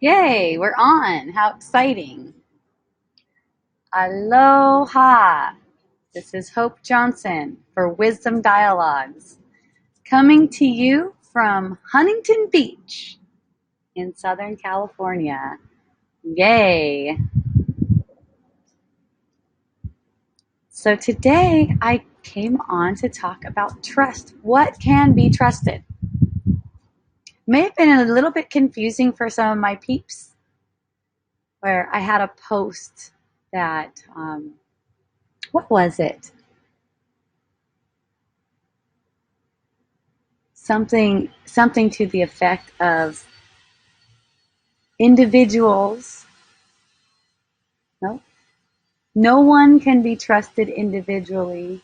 Yay, we're on. How exciting. Aloha. This is Hope Johnson for Wisdom Dialogues, coming to you from Huntington Beach in Southern California. Yay. So today I came on to talk about trust. What can be trusted? May have been a little bit confusing for some of my peeps, where I had a post that, what was it? Something to the effect of individuals. No one can be trusted individually.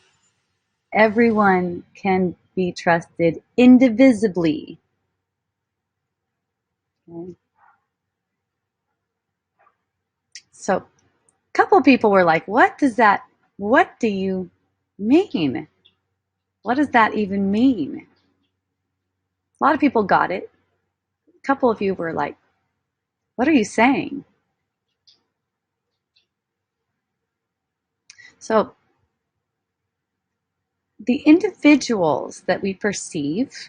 Everyone can be trusted indivisibly. Okay. So a couple of people were like, what do you mean? What does that even mean? A lot of people got it. A couple of you were like, what are you saying? So the individuals that we perception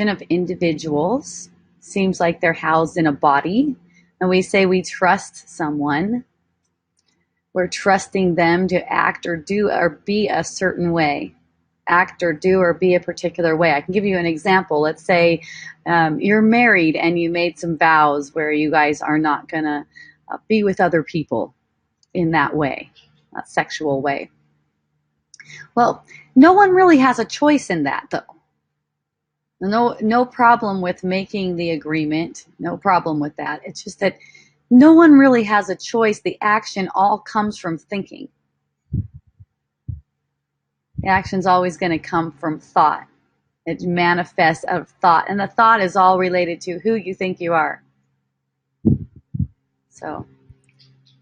of individuals seems like they're housed in a body, and we say we trust someone. We're trusting them to act or do or be a certain way, act or do or be a particular way. I can give you an example. Let's say you're married and you made some vows where you guys are not going to be with other people in that way, a sexual way. Well, no one really has a choice in that, though. No problem with making the agreement. No problem with that. It's just that no one really has a choice. The action all comes from thinking. The action's always going to come from thought. It manifests out of thought. And the thought is all related to who you think you are. So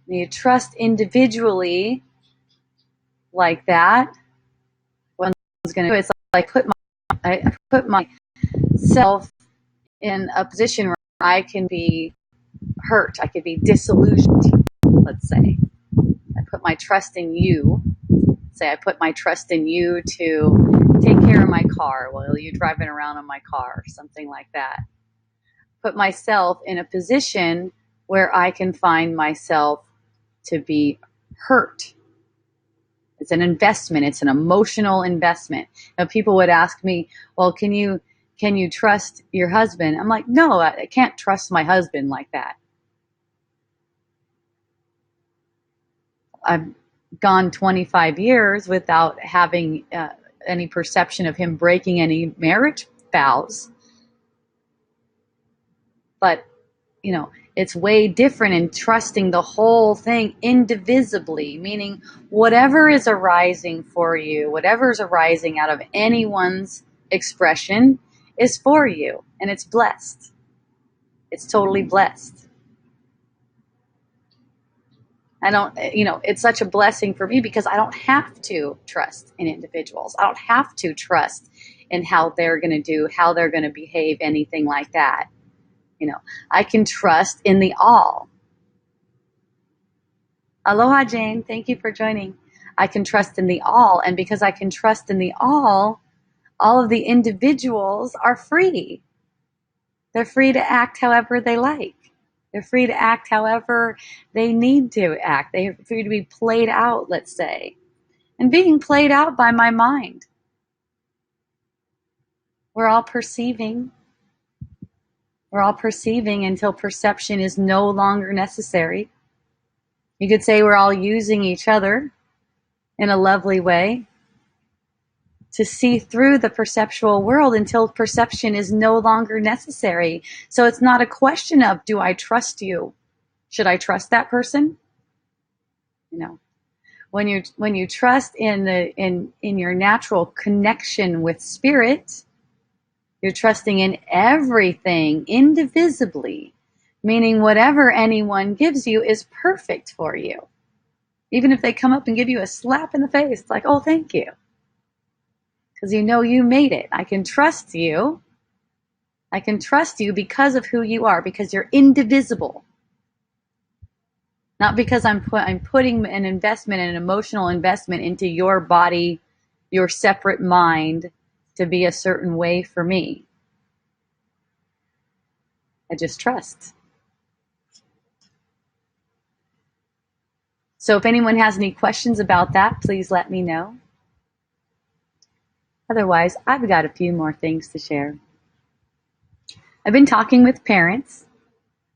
you trust individually like that. One's going to do it. It's like I put myself in a position where I can be hurt. I could be disillusioned, let's say. I put my trust in you. Say I put my trust in you to take care of my car while you're driving around on my car, something like that. Put myself in a position where I can find myself to be hurt. It's an investment. It's an emotional investment. Now, people would ask me, well, can you trust your husband? I'm like, no, I can't trust my husband like that. I've gone 25 years without having any perception of him breaking any marriage vows. But, it's way different in trusting the whole thing indivisibly, meaning whatever is arising for you, whatever is arising out of anyone's expression is for you, and it's blessed. It's totally blessed. It's such a blessing for me because I don't have to trust in individuals. I don't have to trust in how they're going to do, how they're going to behave, anything like that. I can trust in the all. Aloha, Jane. Thank you for joining. I can trust in the all, and because I can trust in the all of the individuals are free. They're free to act however they like. They're free to act however they need to act. They're free to be played out, let's say, and being played out by my mind. We're all perceiving. We're all perceiving until perception is no longer necessary. You could say we're all using each other in a lovely way to see through the perceptual world until perception is no longer necessary. So it's not a question of, do I trust you? Should I trust that person? When you trust in your natural connection with spirit, you're trusting in everything indivisibly, meaning whatever anyone gives you is perfect for you. Even if they come up and give you a slap in the face, it's like, oh, thank you. Because you made it. I can trust you. I can trust you because of who you are, because you're indivisible. Not because I'm putting an investment, an emotional investment into your body, your separate mind to be a certain way for me. I just trust. So if anyone has any questions about that, please let me know. Otherwise, I've got a few more things to share. I've been talking with parents,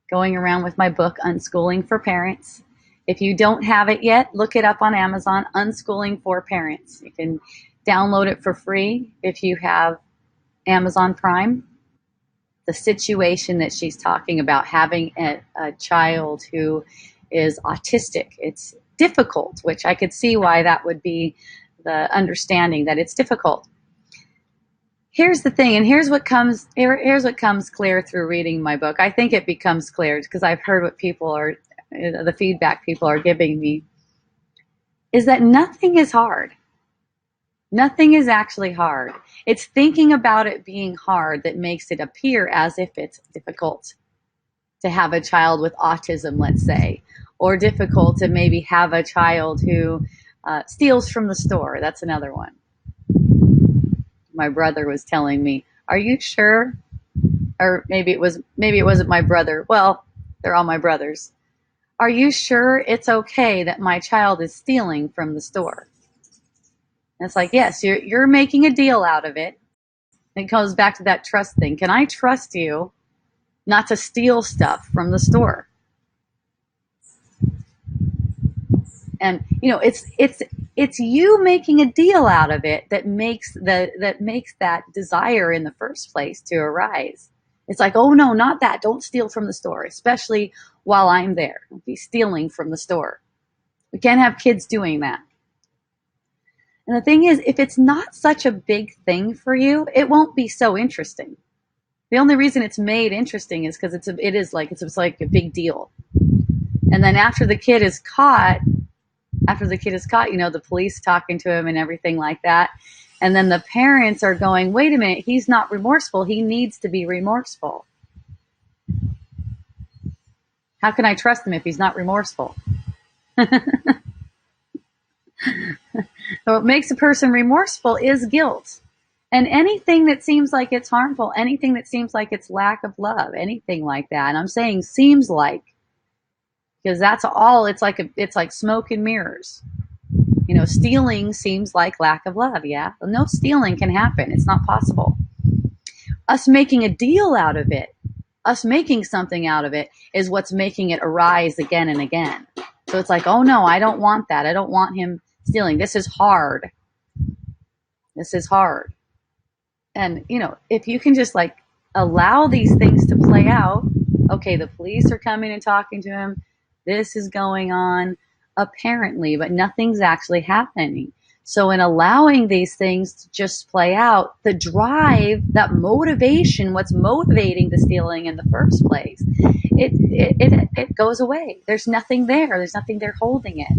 going around with my book, Unschooling for Parents. If you don't have it yet, look it up on Amazon, Unschooling for Parents. You can download it for free if you have Amazon Prime. The situation that she's talking about, having a child who is autistic, it's difficult, which I could see why that would be the understanding, that it's difficult. Here's the thing, and here's what comes clear through reading my book. I think it becomes clear because I've heard what the feedback people are giving me, is that nothing is hard. Nothing is actually hard. It's thinking about it being hard that makes it appear as if it's difficult to have a child with autism, let's say, or difficult to maybe have a child who steals from the store. That's another one. My brother was telling me, "Are you sure?" Or maybe it wasn't my brother. Well, they're all my brothers. "Are you sure it's okay that my child is stealing from the store?" And it's like, yes, you're making a deal out of it. It goes back to that trust thing. Can I trust you not to steal stuff from the store? And it's you making a deal out of it that makes that desire in the first place to arise. It's like, oh no, not that. Don't steal from the store, especially while I'm there. Don't be stealing from the store. We can't have kids doing that. And the thing is, if it's not such a big thing for you, it won't be so interesting. The only reason it's made interesting is because it's like a big deal. And then after the kid is caught, the police talking to him and everything like that, and then the parents are going, wait a minute, he's not remorseful. He needs to be remorseful. How can I trust him if he's not remorseful? So what makes a person remorseful is guilt. And anything that seems like it's harmful, anything that seems like it's lack of love, anything like that. And I'm saying seems like, because that's all, it's like smoke and mirrors. Stealing seems like lack of love, yeah? Well, no stealing can happen. It's not possible. Us making a deal out of it, us making something out of it, is what's making it arise again and again. So it's like, oh no, I don't want that. I don't want him stealing. This is hard. This is hard. And, if you can just allow these things to play out, okay, the police are coming and talking to him. This is going on apparently, but nothing's actually happening. So in allowing these things to just play out, the drive, that motivation, what's motivating the stealing in the first place, it goes away. There's nothing there. There's nothing there holding it.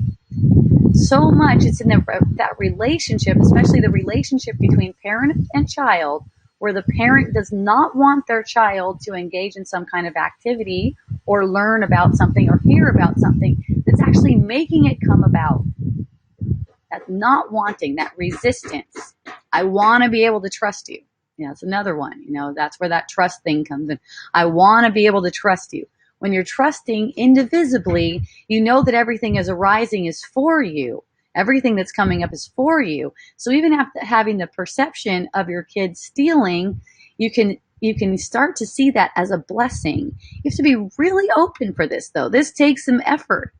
So much it's in that relationship, especially the relationship between parent and child, where the parent does not want their child to engage in some kind of activity or learn about something or hear about something that's actually making it come about. That not wanting, that resistance. I want to be able to trust you. It's another one. That's where that trust thing comes in. I want to be able to trust you. When you're trusting indivisibly, you know that everything is arising is for you. Everything that's coming up is for you. So even after having the perception of your kid stealing, you can start to see that as a blessing. You have to be really open for this, though. This takes some effort.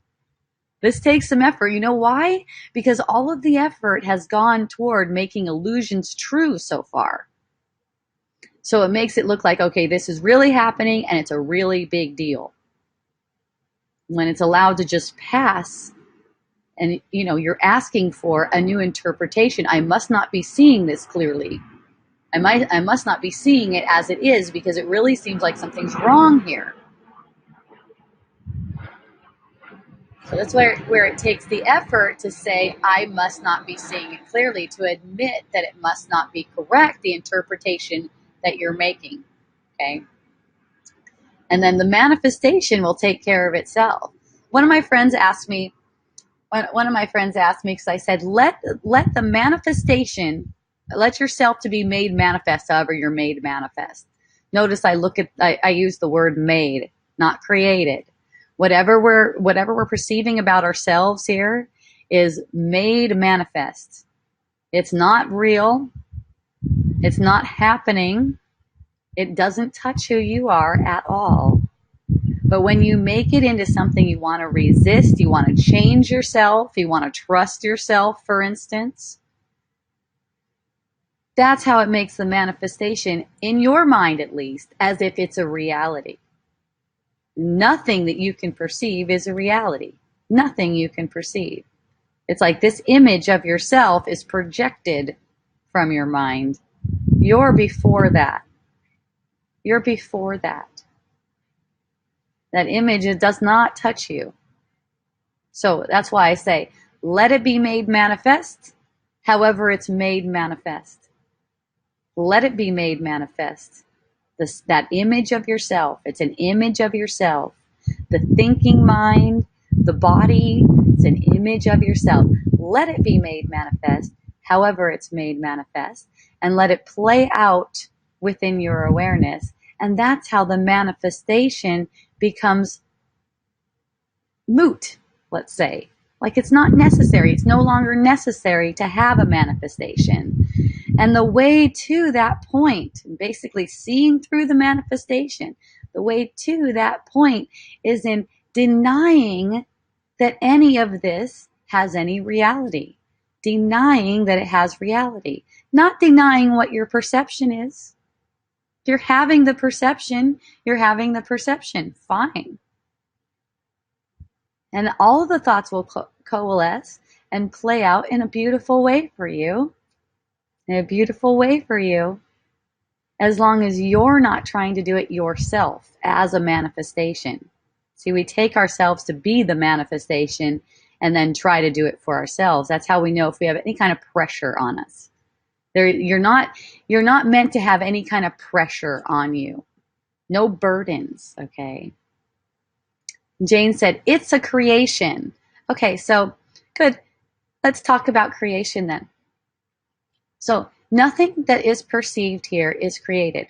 You know why? Because all of the effort has gone toward making illusions true so far. So it makes it look like, okay, this is really happening and it's a really big deal. When it's allowed to just pass, and you're asking for a new interpretation. I must not be seeing this clearly. I must not be seeing it as it is, because it really seems like something's wrong here. So that's where it takes the effort to say, I must not be seeing it clearly, to admit that it must not be correct, the interpretation that you're making. Okay. And then the manifestation will take care of itself. One of my friends asked me, because I said, let the manifestation, let yourself to be made manifest however you're made manifest. Notice I use the word made, not created. Whatever we're perceiving about ourselves here is made manifest. It's not real. It's not happening. It doesn't touch who you are at all. But when you make it into something you want to resist, you want to change yourself, you want to trust yourself, for instance, that's how it makes the manifestation, in your mind at least, as if it's a reality. Nothing that you can perceive is a reality. Nothing you can perceive. It's like this image of yourself is projected from your mind. You're before that. You're before that. That image, it does not touch you. So that's why I say, let it be made manifest, however it's made manifest. Let it be made manifest. That image of yourself, it's an image of yourself. The thinking mind, the body, it's an image of yourself. Let it be made manifest, however it's made manifest, and let it play out within your awareness. And that's how the manifestation becomes moot, let's say. Like it's not necessary. It's no longer necessary to have a manifestation. And the way to that point, basically seeing through the manifestation, the way to that point is in denying that any of this has any reality. Denying that it has reality. Not denying what your perception is. If you're having the perception, you're having the perception. Fine. And all of the thoughts will coalesce and play out in a beautiful way for you. In a beautiful way for you. As long as you're not trying to do it yourself as a manifestation. See, we take ourselves to be the manifestation and then try to do it for ourselves. That's how we know if we have any kind of pressure on us. You're not meant to have any kind of pressure on you. No burdens, okay? Jane said, it's a creation. Okay, so good. Let's talk about creation then. So nothing that is perceived here is created.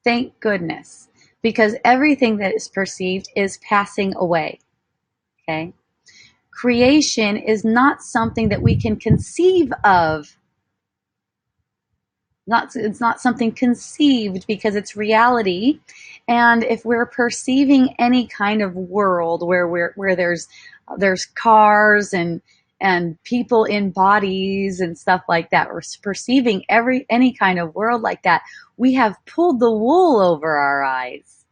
Thank goodness. Because everything that is perceived is passing away. Okay? Creation is not something that we can conceive of. It's not something conceived because it's reality. And if we're perceiving any kind of world where there's cars and people in bodies and stuff like that, we're perceiving any kind of world like that, we have pulled the wool over our eyes.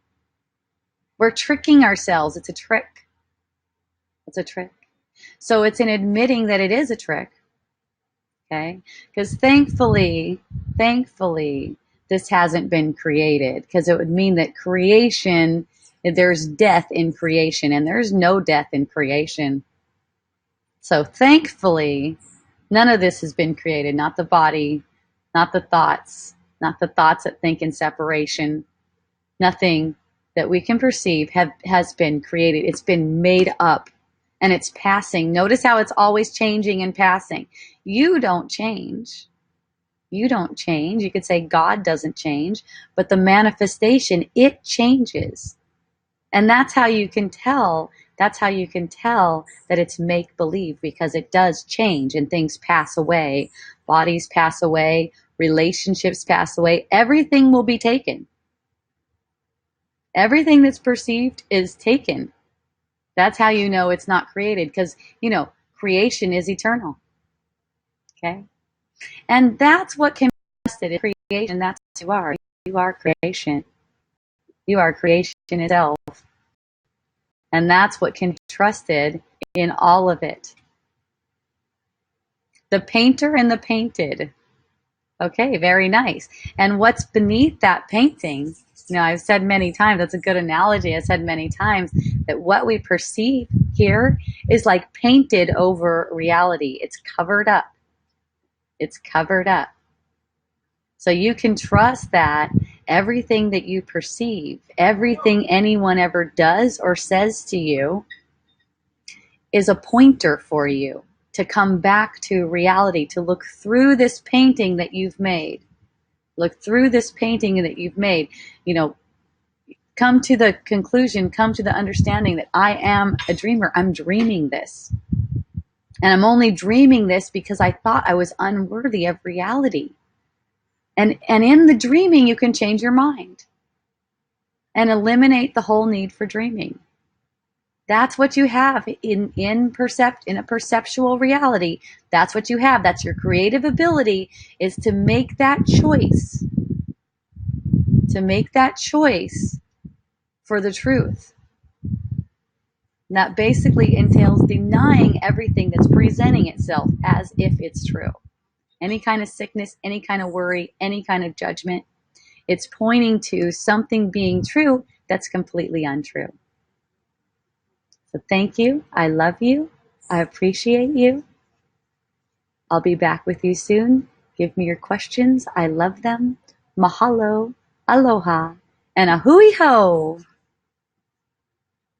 We're tricking ourselves. It's a trick. It's a trick. So it's in admitting that it is a trick. Okay? Because thankfully, this hasn't been created. Because it would mean that creation, there's death in creation, and there's no death in creation. So thankfully, none of this has been created. Not the body, not the thoughts that think in separation. Nothing that we can perceive has been created. It's been made up. And it's passing. Notice how it's always changing and passing. You don't change. You don't change. You could say God doesn't change, but the manifestation, it changes. And that's how you can tell. That's how you can tell that it's make-believe, because it does change and things pass away. Bodies pass away. Relationships pass away. Everything will be taken. Everything that's perceived is taken. That's how you know it's not created, because, creation is eternal. Okay? And that's what can be trusted in creation. That's what you are. You are creation. You are creation itself. And that's what can be trusted in all of it. The painter and the painted. Okay, very nice. And what's beneath that painting? I've said many times, that's a good analogy. I've said many times that what we perceive here is like painted over reality. It's covered up. It's covered up. So you can trust that everything that you perceive, everything anyone ever does or says to you is a pointer for you to come back to reality, to look through this painting that you've made. Look through this painting that you've made. Come to the conclusion, come to the understanding that I am a dreamer. I'm dreaming this. And I'm only dreaming this because I thought I was unworthy of reality. And in the dreaming, you can change your mind and eliminate the whole need for dreaming. That's what you have in a perceptual reality. That's what you have. That's your creative ability, is to make that choice. To make that choice for the truth. And that basically entails denying everything that's presenting itself as if it's true. Any kind of sickness, any kind of worry, any kind of judgment, it's pointing to something being true that's completely untrue. So thank you. I love you. I appreciate you. I'll be back with you soon. Give me your questions. I love them. Mahalo, aloha, and a hui ho.